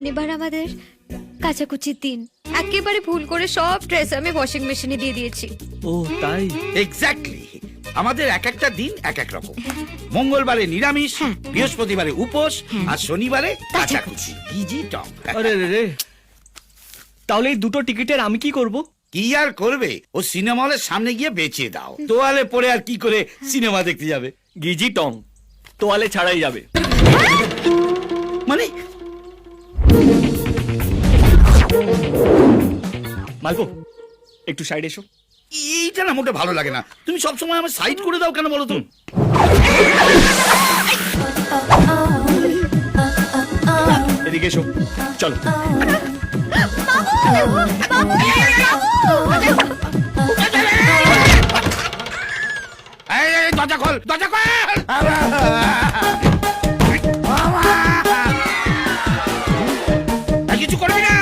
এবার আমাদের কাচাকুচির দিন, একেবারে ভুল করে সব ড্রেস আমি ওয়াশিং মেশিনে দিয়ে দিয়েছি। ও তাই? এক্স্যাক্টলি, আমাদের এক একটা দিন এক এক রকম। মঙ্গলবারে নিরামিষ, বৃহস্পতিবারে উপোস, আর শনিবারে কাচাকুচি। Easy top. আরে রে রে, তাহলে এই দুটো টিকিটের আমি কি করব? কি আর করবে, ও সিনেমা হলের সামনে গিয়ে বেঁচে দাও। তোয়ালে পরে আর কি করে সিনেমা দেখতে যাবে? গিজি টং, তোয়ালে ছাড়াই যাবে। মানে মালপো, একটু সাইড এসো। এইটা না মোটে ভালো লাগে না। তুমি সবসময় আমার সাইড করে দাও কেন বলো তো? এদিকে এসো, চলো। এই, এই, দরজা খোল, দরজা খোল! এই, কিছু করবি না।